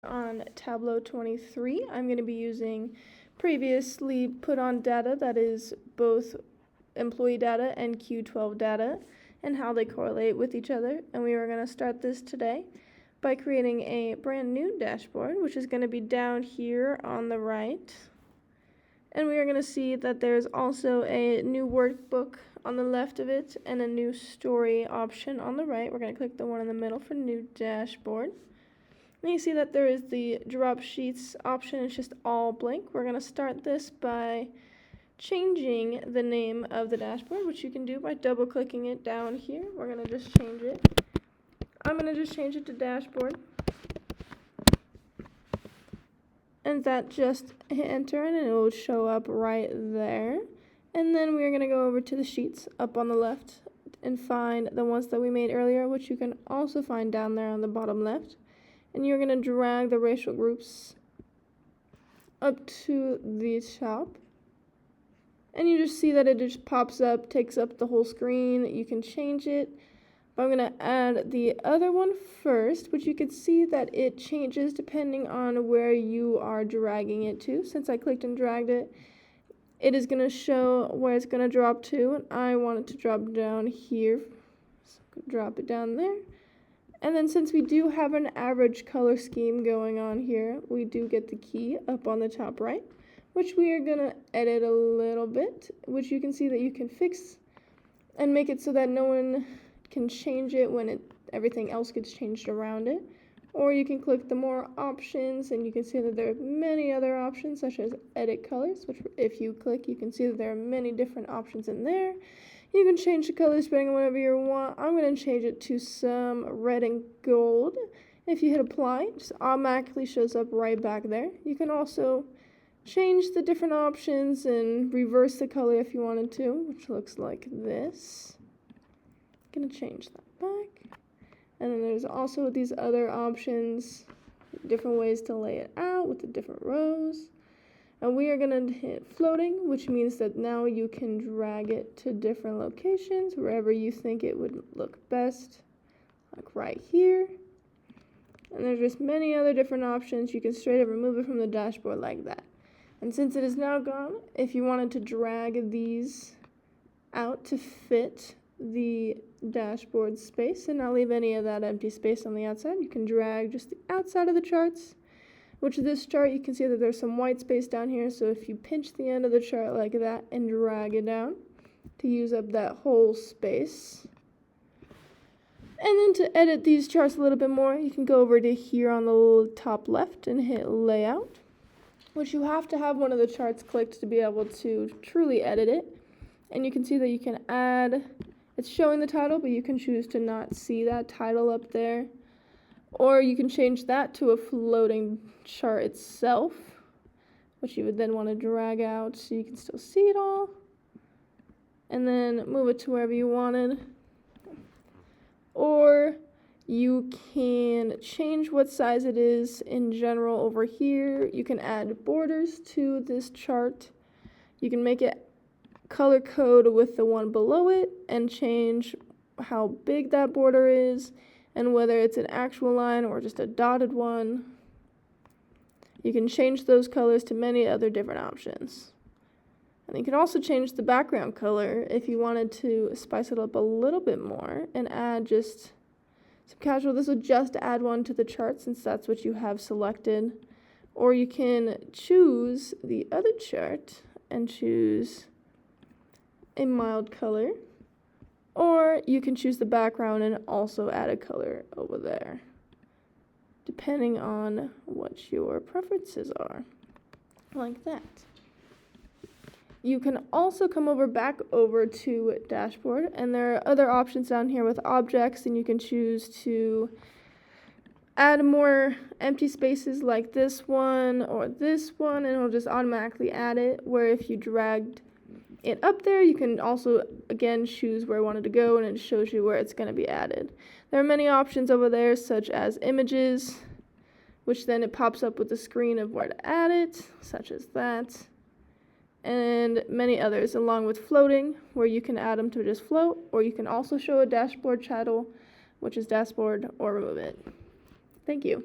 On Tableau 23, I'm going to be using previously put on data, that is both employee data and Q12 data, and how they correlate with each other. And we are going to start this today by creating a brand new dashboard, which is going to be down here on the right. And we are going to see that there's also a new workbook on the left of it and a new story option on the right. We're going to click the one in the middle for new dashboard. And you see that there is the drop sheets option. It's just all blank. We're going to start this by changing the name of the dashboard, which you can do by double clicking it down here. We're going to just change it. I'm going to just change it to dashboard. And that just hit enter and it will show up right there. And then we're going to go over to the sheets up on the left and find the ones that we made earlier, which you can also find down there on the bottom left. And you're going to drag the racial groups up to the top. And you just see that it just pops up, takes up the whole screen. You can change it. But I'm going to add the other one first, which you can see that it changes depending on where you are dragging it to. Since I clicked and dragged it, it is going to show where it's going to drop to. And I want it to drop down here. So drop it down there. And then since we do have an average color scheme going on here, we do get the key up on the top right, which we are going to edit a little bit, which you can see that you can fix and make it so that no one can change it when everything else gets changed around it. Or you can click the more options and you can see that there are many other options such as edit colors, which if you click you can see that there are many different options in there. You can change the colors depending on whatever you want. I'm going to change it to some red and gold. If you hit apply, it just automatically shows up right back there. You can also change the different options and reverse the color if you wanted to, which looks like this. I'm going to change that back. And then there's also these other options, different ways to lay it out with the different rows. And we are going to hit floating, which means that now you can drag it to different locations, wherever you think it would look best, like right here. And there's just many other different options. You can straight up remove it from the dashboard like that. And since it is now gone, if you wanted to drag these out to fit the dashboard space and not leave any of that empty space on the outside, you can drag just the outside of the charts. Which this chart, you can see that there's some white space down here, so if you pinch the end of the chart like that and drag it down to use up that whole space. And then to edit these charts a little bit more, you can go over to here on the top left and hit layout, which you have to have one of the charts clicked to be able to truly edit it. And you can see that you can add, it's showing the title, but you can choose to not see that title up there. Or you can change that to a floating chart itself, which you would then want to drag out so you can still see it all. And then move it to wherever you wanted. Or you can change what size it is in general over here. You can add borders to this chart. You can make it color code with the one below it and change how big that border is. And whether it's an actual line or just a dotted one. You can change those colors to many other different options. And you can also change the background color if you wanted to spice it up a little bit more and add just some casual. This would just add one to the chart since that's what you have selected. Or you can choose the other chart and choose a mild color. Or you can choose the background and also add a color over there, depending on what your preferences are, like that. You can also come back over to dashboard, and there are other options down here with objects, and you can choose to add more empty spaces like this one or this one, and it'll just automatically add it, where if you dragged it up there, you can also again choose where you want it to go and it shows you where it's going to be added. There are many options over there such as images, which then it pops up with the screen of where to add it, such as that, and many others, along with floating, where you can add them to just float, or you can also show a dashboard title, which is dashboard, or remove it. Thank you.